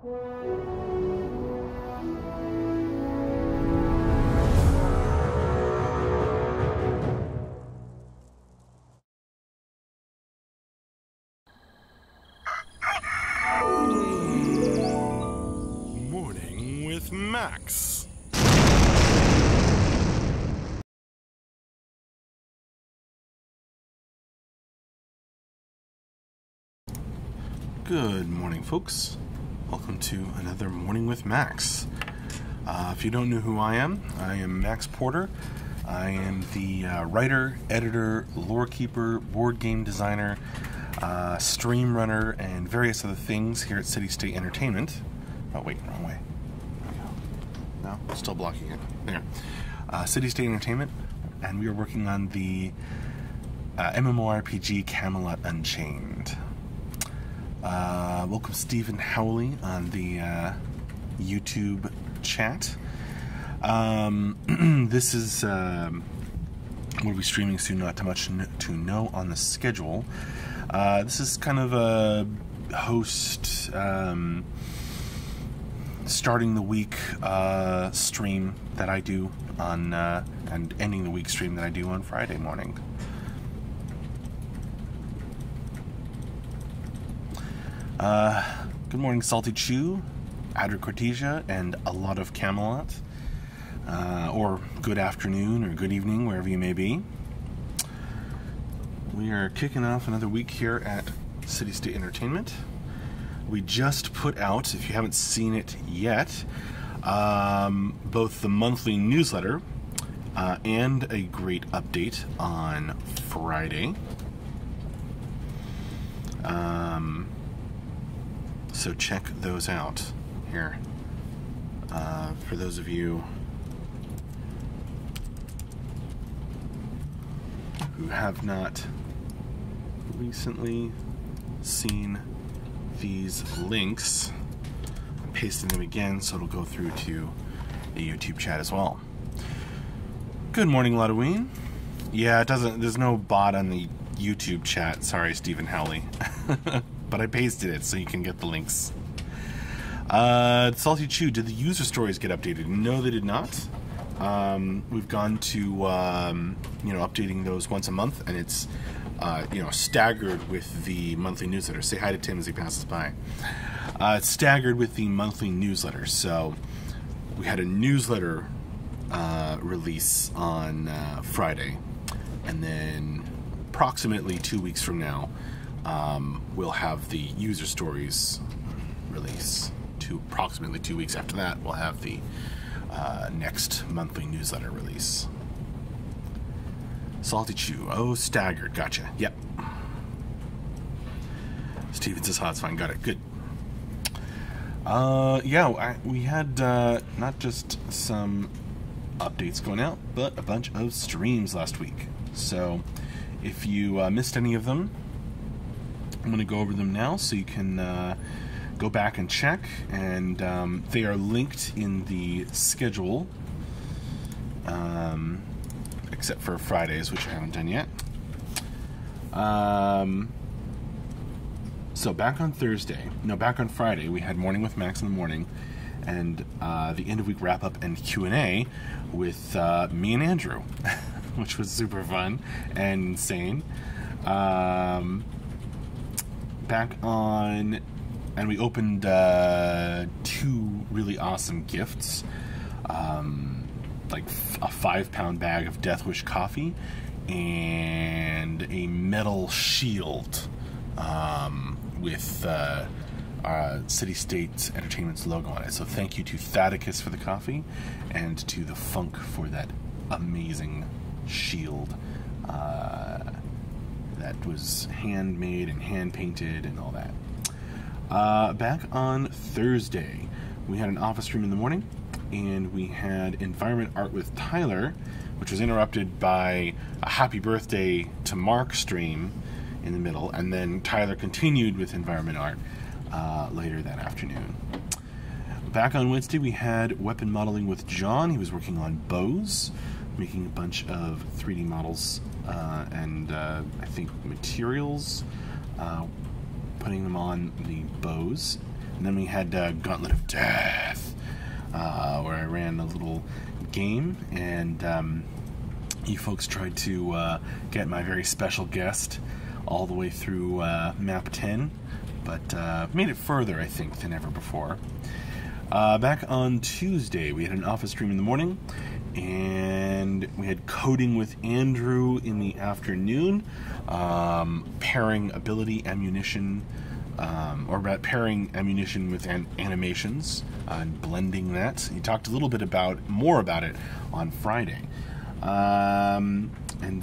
Morning with Max. Good morning, folks. Welcome to another Morning with Max. If you don't know who I am Max Porter. I am the writer, editor, lore keeper, board game designer, stream runner, and various other things here at City State Entertainment. Oh, wait, wrong way. There we go. No, still blocking it. There. City State Entertainment, and we are working on the MMORPG Camelot Unchained. Welcome Stephen Howley on the YouTube chat. This is we'll be streaming soon, not too much to know on the schedule. This is kind of a host starting the week stream that I do on and ending the week stream that I do on Friday morning. Good morning, Salty Chew, Adra Cortesia, and a lot of Camelot. Or good afternoon or good evening, wherever you may be. We are kicking off another week here at City State Entertainment. We just put out, if you haven't seen it yet, both the monthly newsletter and a great update on Friday. So check those out here. For those of you who have not recently seen these links, I'm pasting them again so it'll go through to the YouTube chat as well. Good morning, Ludween. Yeah, it doesn't. There's no bot on the YouTube chat. Sorry, Stephen Howley. But I pasted it so you can get the links. Salty Chew, did the user stories get updated? No, they did not. We've gone to updating those once a month, and it's staggered with the monthly newsletter. Say hi to Tim as he passes by. It's staggered with the monthly newsletter. So we had a newsletter release on Friday, and then approximately 2 weeks from now, we'll have the user stories release. Approximately 2 weeks after that, we'll have the next monthly newsletter release. Salty Chew. Oh, staggered. Gotcha. Yep. Steven says, it's fine. Got it. Good. We had not just some updates going out, but a bunch of streams last week. So if you missed any of them, I'm going to go over them now so you can go back and check, and they are linked in the schedule, except for Fridays, which I haven't done yet. So back on Friday, we had Morning with Max in the morning, and the end of week wrap up and Q&A with me and Andrew, which was super fun and insane. Back on, and we opened 2 really awesome gifts, like a 5-pound bag of Death Wish coffee and a metal shield with City State Entertainment's logo on it. So thank you to Thaddeus for the coffee and to the Funk for that amazing shield that was handmade and hand painted and all that. Back on Thursday, we had an office stream in the morning, and we had environment art with Tyler, which was interrupted by a happy birthday to Mark stream in the middle, and then Tyler continued with environment art later that afternoon. Back on Wednesday, we had weapon modeling with John. He was working on bows, making a bunch of 3D models and I think materials, putting them on the bows. And then we had Gauntlet of Death, where I ran a little game, and you folks tried to get my very special guest all the way through map 10, but made it further, I think, than ever before. Back on Tuesday, we had an office stream in the morning, and we had coding with Andrew in the afternoon, pairing ability ammunition, pairing ammunition with animations, and blending that. He talked a little bit more about it on Friday. And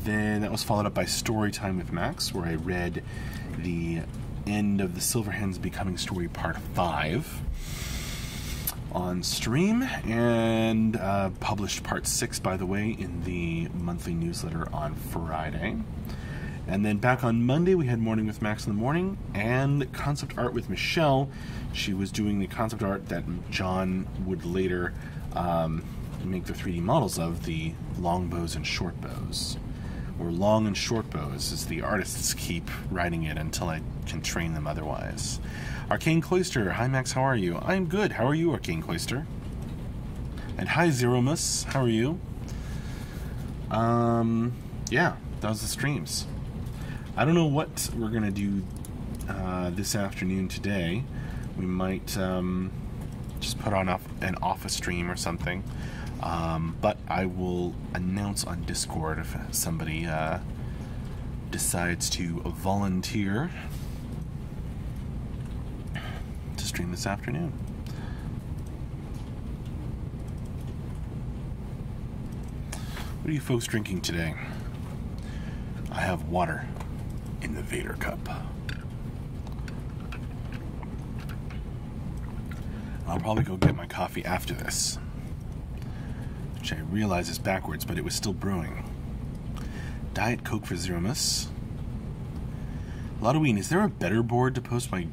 then that was followed up by story time with Max, where I read the end of the Silverhands Becoming Story Part 5 on stream, and published Part 6, by the way, in the monthly newsletter on Friday. And then back on Monday, we had Morning with Max in the morning, and concept art with Michelle. She was doing the concept art that John would later make the 3D models of, the long bows and short bows. Or long and short bows, as the artists keep writing it until I can train them otherwise. Arcane Cloister, hi Max, how are you? I'm good, how are you, Arcane Cloister? And hi Zeromus, how are you? Yeah, that was the streams. I don't know what we're gonna do this afternoon today. We might just put on an office stream or something. But I will announce on Discord if somebody decides to volunteer to stream this afternoon. What are you folks drinking today? I have water in the Vader cup. I'll probably go get my coffee after this, which I realize is backwards, but it was still brewing. Diet Coke for Zeromus. Lodoween, is there a better board to post my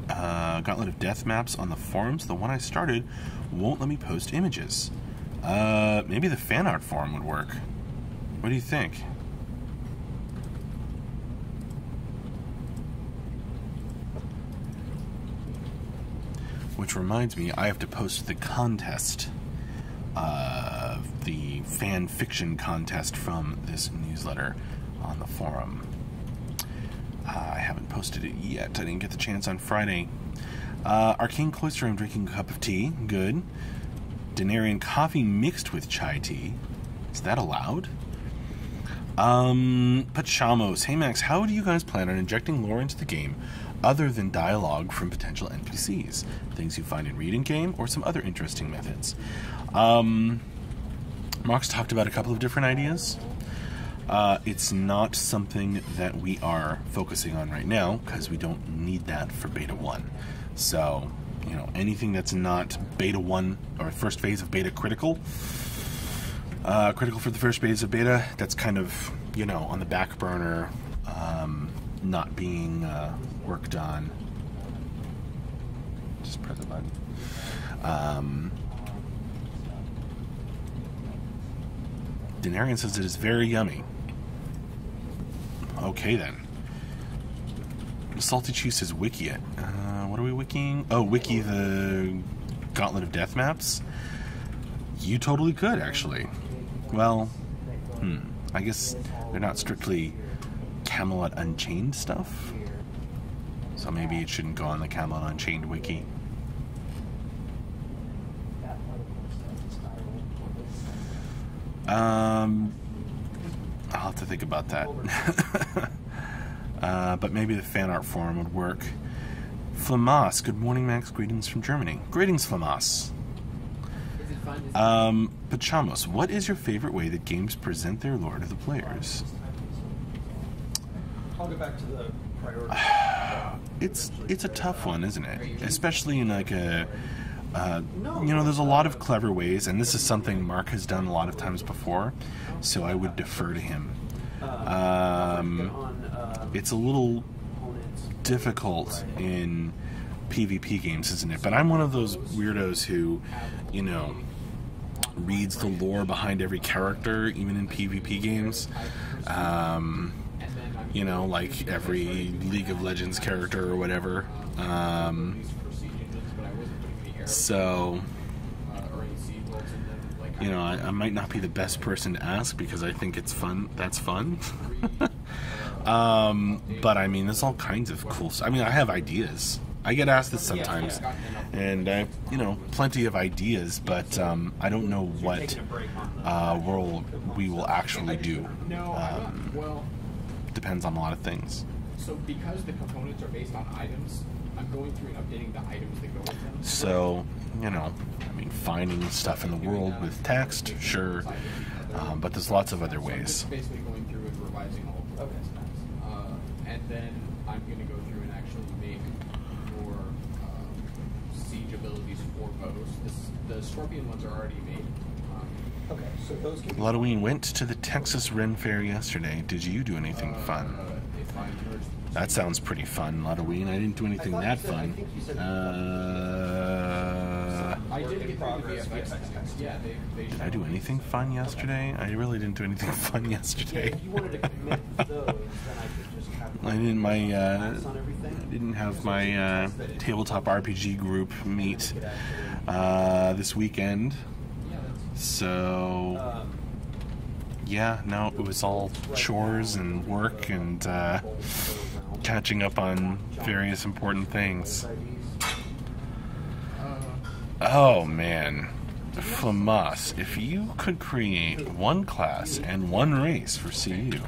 Gauntlet of Death maps on the forums? The one I started won't let me post images. Maybe the fan art forum would work. What do you think? Which reminds me, I have to post the contest, the fan fiction contest from this newsletter on the forum. I haven't posted it yet. I didn't get the chance on Friday. Arcane Cloister, I'm drinking a cup of tea. Good. Denarian coffee mixed with chai tea. Is that allowed? Pachamos. Hey Max, how do you guys plan on injecting lore into the game other than dialogue from potential NPCs? Things you find in reading game or some other interesting methods? Mark's talked about a couple of different ideas. It's not something that we are focusing on right now because we don't need that for Beta 1. So, you know, anything that's not Beta 1 or first phase of Beta critical for the first phase of Beta, that's kind of, you know, on the back burner, not being worked on. Just press the button. Denarian says it is very yummy. Okay then. Salty Cheese says wiki it. What are we wikiing? Oh, wiki the Gauntlet of Death maps? You totally could, actually. Well, I guess they're not strictly Camelot Unchained stuff. So maybe it shouldn't go on the Camelot Unchained wiki. I'll have to think about that. But maybe the fan art forum would work. Flamas, good morning, Max. Greetings from Germany. Greetings, Flamas. Pachamos, what is your favorite way that games present their lore to the players? I'll get back to the priority. It's a tough one, isn't it? Especially in like a you know, there's a lot of clever ways, and this is something Mark has done a lot of times before, so I would defer to him. It's a little difficult in PvP games, isn't it? But I'm one of those weirdos who, you know, reads the lore behind every character, even in PvP games. You know, like every League of Legends character or whatever. So, you know, I might not be the best person to ask because I think it's fun. That's fun. But I mean, there's all kinds of cool stuff. I mean, I have ideas. I get asked this sometimes, and I have, you know, plenty of ideas, but I don't know what we will actually do. Depends on a lot of things. So because the components are based on items, I'm going through and updating the items that go with them. So, you know, I mean, finding stuff in the world with text, sure, but there's lots of other ways. So basically going through and revising all of the and then I'm going to go through and actually make more siege abilities for bows. The Scorpion ones are already made. Okay, so those can be... Ludween went to the Texas Ren Fair yesterday. Did you do anything fun? That sounds pretty fun, Ludween. I didn't do anything that fun. I did get progress. Yeah, did I do anything fun yesterday? I really didn't do anything fun yesterday. If you wanted to commit those, then I could just have... I didn't have my tabletop RPG group meet this weekend. So yeah, no, it was all chores and work and catching up on various important things. Oh man, Flamas, if you could create one class and one race for CU,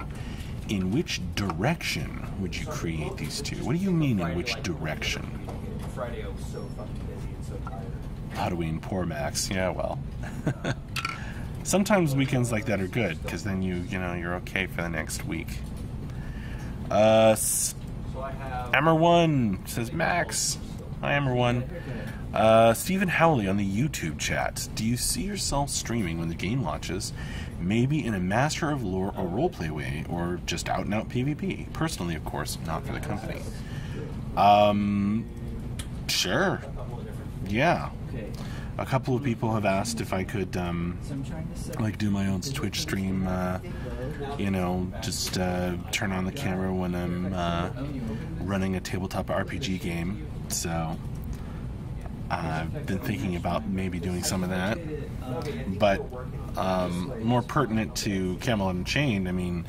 in which direction would you create these two? What do you mean in which direction? Friday I was so fucking busy and so tired. Halloween, poor Max. Yeah, well. Sometimes weekends like that are good, because then you're okay for the next week. Emmer1 says Max. Hi, Emmer1. Stephen Howley on the YouTube chat. Do you see yourself streaming when the game launches? Maybe in a Master of Lore or roleplay way, or just out and out PvP? Personally, of course, not for the company. Sure. Yeah. A couple of people have asked if I could, like, do my own Twitch stream, you know, just turn on the camera when I'm running a tabletop RPG game. So I've been thinking about maybe doing some of that. But more pertinent to Camelot Unchained, I mean,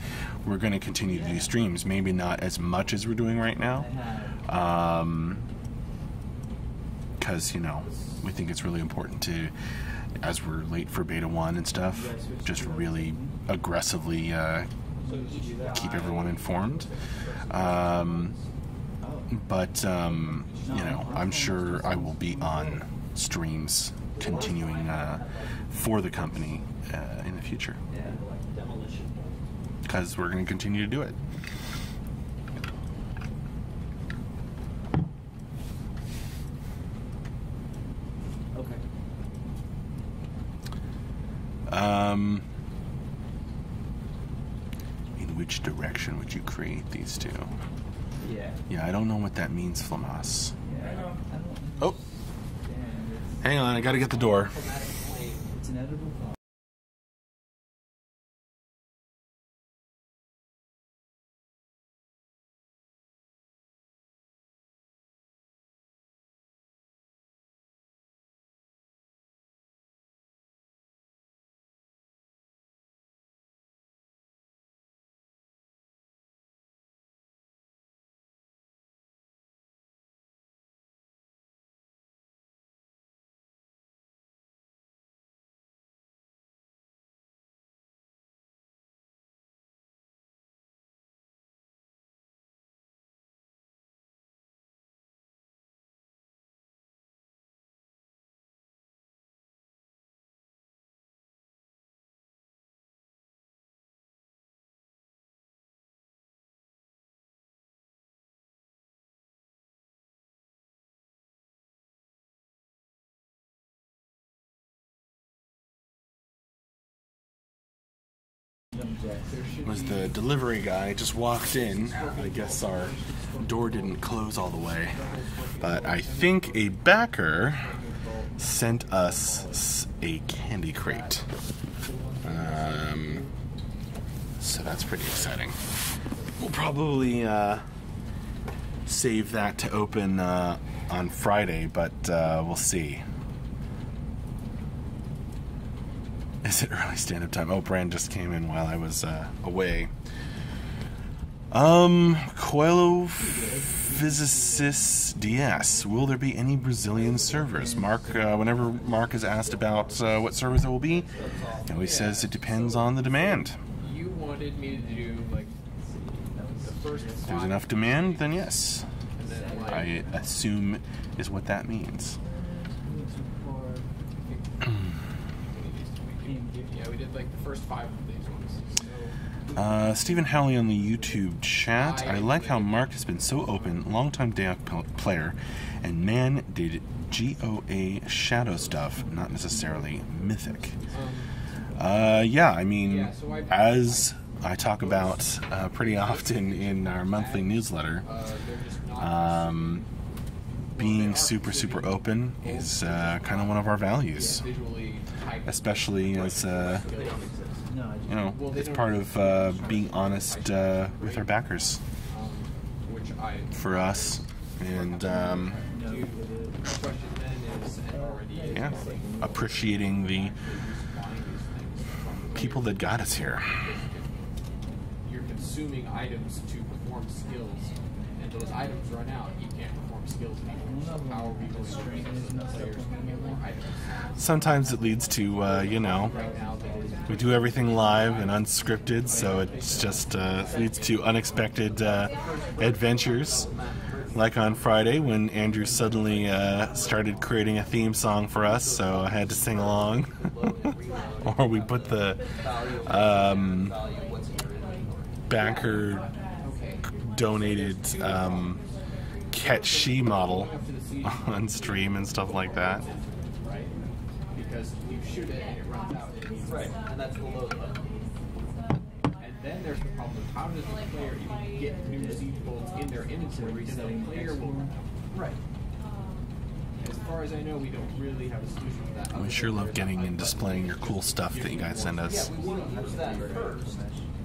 we're going to continue to do streams. Maybe not as much as we're doing right now. Because, you know, we think it's really important to, as we're late for Beta 1 and stuff, just really aggressively keep everyone informed. But, you know, I'm sure I will be on streams continuing for the company in the future. Because we're going to continue to do it. In which direction would you create these two? Yeah, I don't know what that means, Flamas. Oh, hang on, I gotta get the door. Was the delivery guy just walked in. I guess our door didn't close all the way, but I think a backer sent us a candy crate, so that's pretty exciting. We'll probably save that to open on Friday, but we'll see. Is it early stand-up time? Oh, Brand just came in while I was away. Coelho Physicist DS. Will there be any Brazilian servers? Mark, whenever Mark is asked about what servers there will be, he always says it depends on the demand. You wanted me to do like the first. If there's enough demand, then yes. And then, like, I assume is what that means. yeah, we did like the first 5 of these ones. So, Stephen Howley on the YouTube chat. I like how Mark has been so open, longtime Dayak player, and man did GOA shadow stuff, not necessarily mythic. Yeah, I mean, as I talk about pretty often in our monthly newsletter, being super open is kind of one of our values, especially as you know, it's part of being honest with our backers for us, and yeah, appreciating the people that got us here. You're consuming items to perform skills, and those items run out. You can't perform skills anymore. So how are we going to train the players to get more items? Sometimes it leads to you know, we do everything live and unscripted, so it's just leads to unexpected adventures. Like on Friday when Andrew suddenly started creating a theme song for us, so I had to sing along. Or we put the backer donated Ket She model on stream and stuff like that. Right? Because you shoot it and it runs out. Right, and that's the load button. And then there's the problem of how does the player even get new siege bolts in their inventory so the player will... Right. As far as I know, we don't really have a solution to that. We sure love getting and displaying your cool stuff that you guys send us. Yeah, we want to use that first,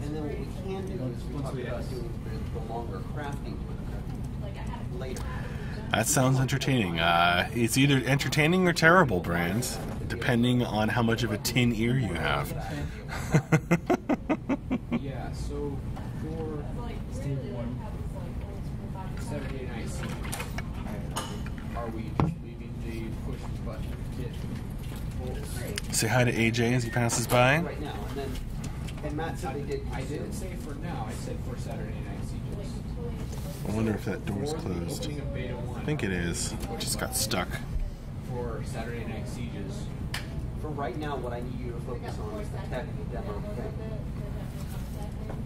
and then what we can do is we talk about doing the longer crafting later. That sounds entertaining. It's either entertaining or terrible, Brand, depending on how much of a tin ear you have. Yeah, so for Saturday Night Siege, are we just leaving the push button kit bolts? Say hi to AJ as he passes by. Right now, and then, and Matt said they did. I didn't say for now, I said for Saturday Night Sieges. I wonder if that door's For the closed. opening of Beta 1, I think it is. It just got stuck. for Saturday Night Sieges. For right now, what I need you to focus on is the tech demo thing.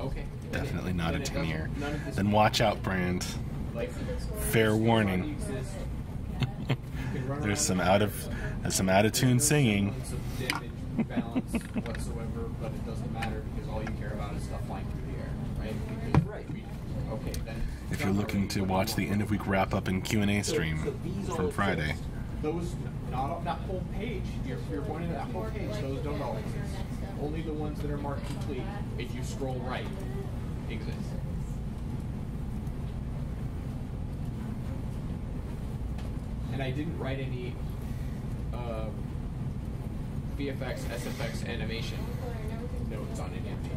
Okay. Definitely not a Then it tin doesn't- ear. none of this- Then watch out, Brand. like, Fair warning. exist. You can run There's some around some out of tune singing. semblance of damage balance whatsoever, but it doesn't matter because all you care about is stuff flying through the air, right? Because, okay, then If you're looking to watch the end of week wrap up and Q&A stream from Friday. those not that whole page. You're pointing to that whole page. Those don't all exist. Only the ones that are marked complete, if you scroll right, exist. And I didn't write any VFX, SFX animation notes on any of these.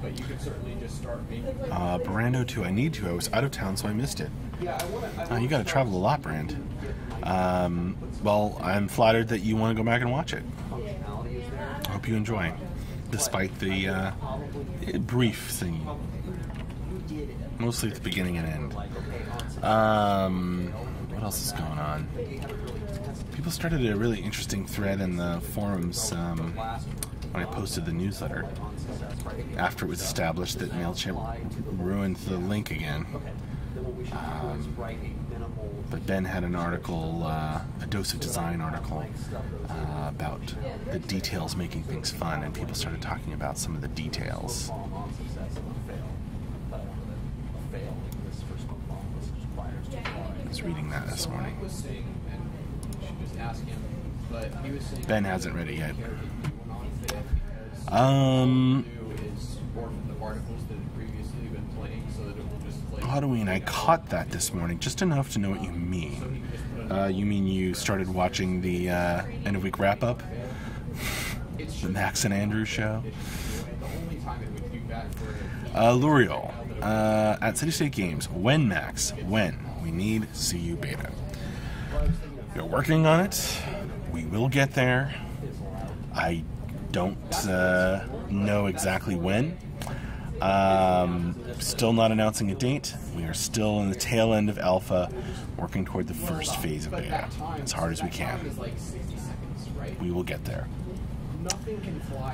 But you could certainly just start making. Brando 2, I need to. I was out of town, so I missed it. Yeah, You got to travel a lot, Brand. Well, I'm flattered that you want to go back and watch it. functionality is there. I hope you enjoy, despite the brief singing, mostly at the beginning and end. What else is going on? People started a really interesting thread in the forums when I posted the newsletter after it was established that MailChimp ruined the link again. But Ben had an article, a Dose of Design article, about the details making things fun, and people started talking about some of the details. I was reading that this morning. Was saying, and you should just ask him, but he was saying Ben hasn't read it yet. Is orphan the particles that had previously been playing, so that it will just play. Halloween, I caught that this morning, just enough to know what you mean. You mean you started watching the end of week wrap up? The Max and Andrew show. The only time it would do that for L'Oreal. At City State Games. When, Max? When? We need CU Beta. We're working on it. We will get there. I don't know exactly when. Still not announcing a date. We are still in the tail end of alpha, working toward the first phase of beta as hard as we can. We will get there.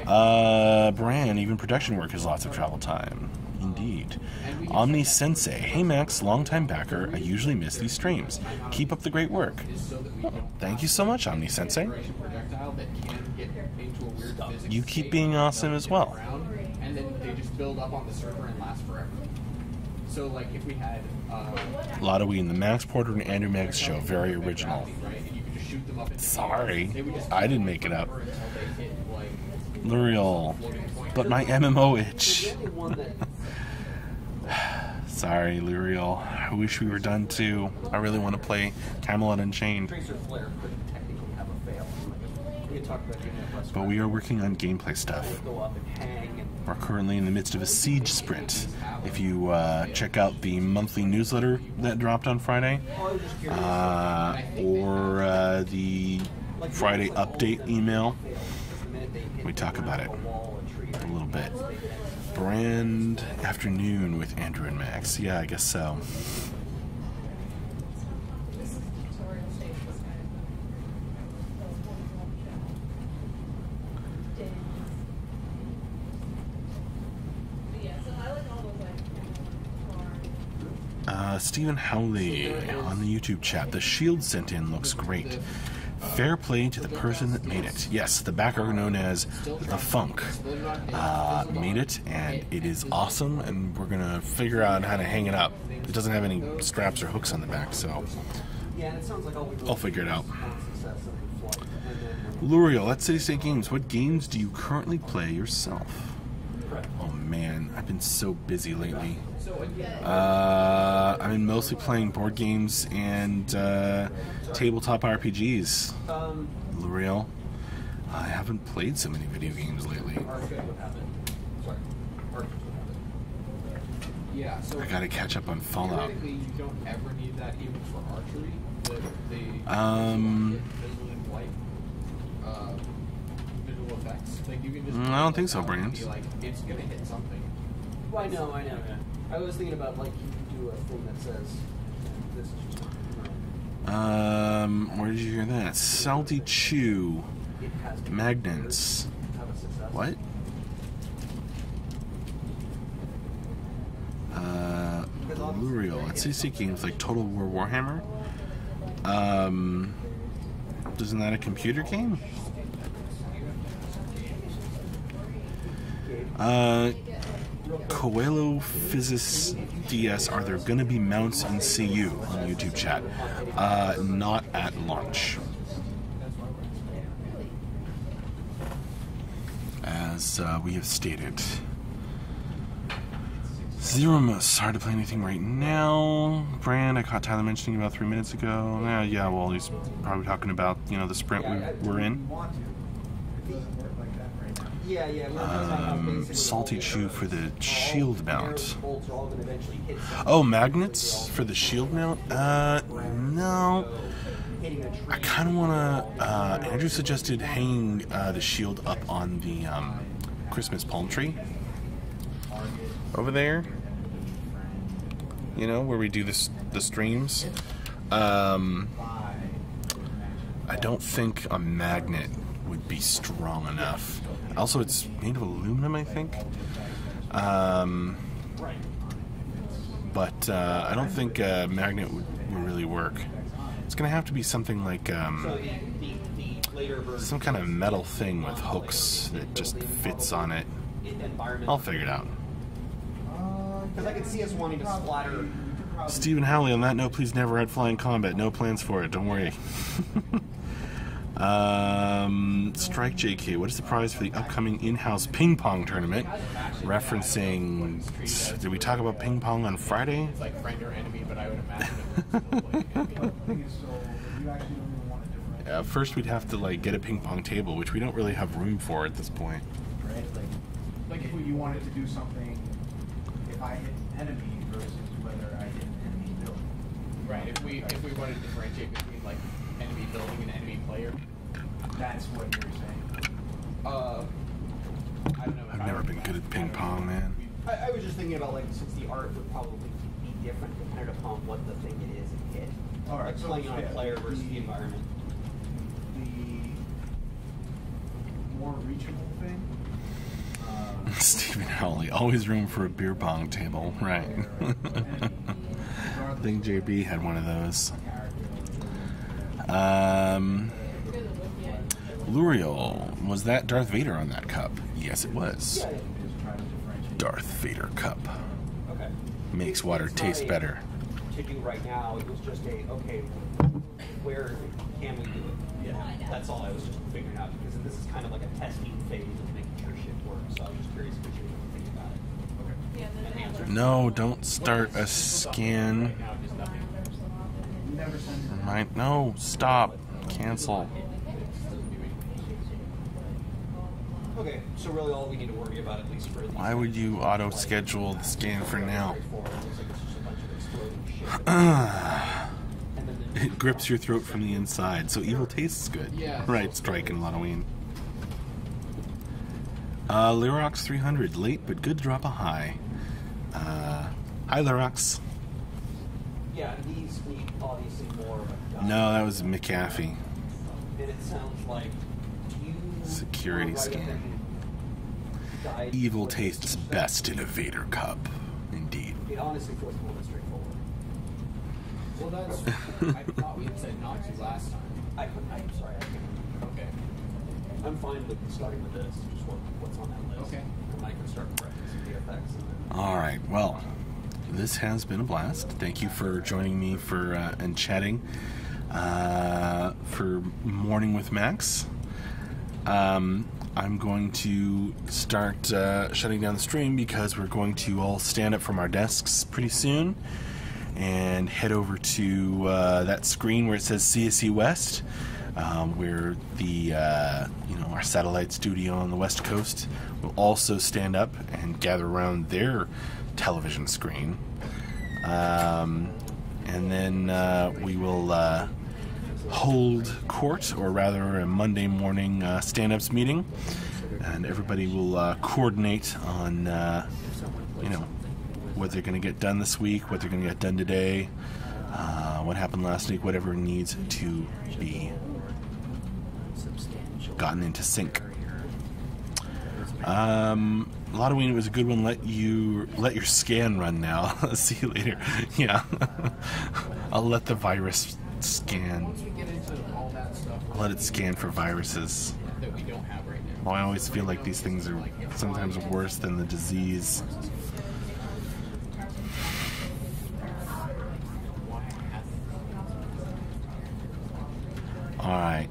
Brand, even production work has lots of travel time. Indeed. Omni Sensei. Hey Max, longtime backer. I usually miss these streams. Keep up the great work. Well, thank you so much, Omni Sensei. You keep being awesome as well. And then they just build up on the server and last forever. So, like, if we had Lottery in the Max Porter and Andrew Meg's show, very original. Sorry, I didn't make it up. L'Oreal, but my MMO itch. Sorry, L'Oreal. I wish we were done too. I really want to play Camelot Unchained. But we are working on gameplay stuff. We're currently in the midst of a siege sprint. If you check out the monthly newsletter that dropped on Friday, or the Friday update email, we talk about it a little bit. Brand afternoon with Andrew and Max. Yeah, I guess so. Stephen Howley on the YouTube chat. The shield sent in looks great. Fair play to the person that made it. Yes, the backer known as The Funk made it, and it is awesome, and we're going to figure out how to hang it up. It doesn't have any straps or hooks on the back, so I'll figure it out. L'Oreal, at City State Games, what games do you currently play yourself? Oh man, I've been so busy lately. I've been mostly playing board games and tabletop RPGs. L'Oreal, I haven't played so many video games lately. Yeah, so I gotta catch up on Fallout. You don't ever need that even for archery. Visual effects. Like you can just I don't think so, Brand. Like, it's gonna hit something. Well, I know. Yeah. I was thinking about like you could do a thing that says this is just. Where did you hear that? Salty Chew. Magnets. What? L'Oreal. At CC Games like Total War Warhammer. Isn't that a computer game? Coelho Physis DS, are there going to be mounts in CU on the YouTube chat? Not at launch. As we have stated. Zeromus, hard to play anything right now. Brand, I caught Tyler mentioning about 3 minutes ago. Yeah, well, he's probably talking about, the sprint we're in. Salty Chew for the shield mount. Oh, magnets for the shield mount? No. I kind of want to... Andrew suggested hanging the shield up on the Christmas palm tree. Over there. Where we do the streams. I don't think a magnet would be strong enough. Also, it's made of aluminum, I think. But I don't think a magnet would really work. It's going to have to be something like some kind of metal thing with hooks that just fits on it. I'll figure it out. Because I can see us wanting to splatter. Stephen Howley, on that note, please never add flying combat. No plans for it. Don't worry. Strike JK, what is the prize for the upcoming in-house ping pong tournament? Referencing, did we talk about ping pong on Friday? It's like friend or enemy, but I would imagine First, we'd have to like get a ping pong table, which we don't really have room for at this point. Right? Like if you wanted to do something, if I hit enemy versus whether I hit enemy building. Right. If we wanted to differentiate between like enemy building and enemy player. That's what you're saying. I don't know. I've never been good at ping pong, man. I was just thinking about like since the art would probably be different depending upon what the thing it is and hit. All right, Like so, playing on a yeah, player versus the environment. The more reachable thing. Stephen Howley, always room for a beer pong table, right? I think JB had one of those. Luriel, was that Darth Vader on that cup? Yes, it was. Darth Vader cup. Okay. Makes water It's taste not better. To do right now, it was just okay, where can we do it? Yeah. That's all I was just figuring out because this is kind of like a testing phase of making sure shit works. So I was just curious what you were thinking about it. Okay. And No, don't start a scan. Right now, just nothing. Never send it. Remind, no, stop. Cancel. Okay, so really all we need to worry about, at least for these. Why would you auto-schedule the scan for now? It grips your throat from the inside, so evil tastes good. Yeah. Right, Strike and Halloween. Lyrox 300, late but good to drop a high. Hi, Lyrox. Yeah, these need obviously more of a guide. No, that was McAfee. And it sounds like you Security were right scan. in guide Evil with tastes this. best in a Vader cup. Indeed. It honestly feels more than straightforward. Well, that's. I thought we had said not to last time. I'm sorry, I can't. Okay. I'm fine with starting with this, just what's on that list. Okay. And I can start practicing the effects. And then, Alright, well, this has been a blast. Thank you for joining me for and chatting for Morning with Max. I'm going to start shutting down the stream because we're going to all stand up from our desks pretty soon and head over to that screen where it says CSE West, where the our satellite studio on the West Coast will also stand up and gather around their television screen, and then we will hold court, or rather a Monday morning stand-ups meeting, and everybody will coordinate on what they're going to get done this week, what they're going to get done today, what happened last week, whatever needs to be gotten into sync. Halloween was a good one. Let your scan run now. See you later. Yeah. I'll let the virus scan. Once we get into all that stuff I'll let it scan for viruses. that we don't have right now. Well, I always feel like these things are sometimes worse than the disease. Alright.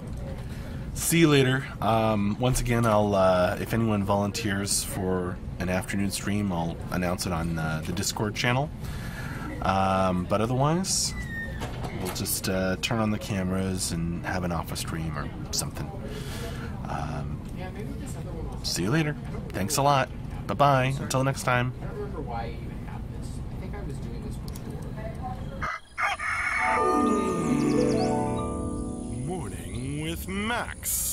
See you later. Once again, I'll if anyone volunteers for an afternoon stream, I'll announce it on the Discord channel. But otherwise, we'll just turn on the cameras and have an office stream or something. See you later. Thanks a lot. Bye-bye. Until next time. I don't remember why I even have this. I think I was doing this before. Morning with Max.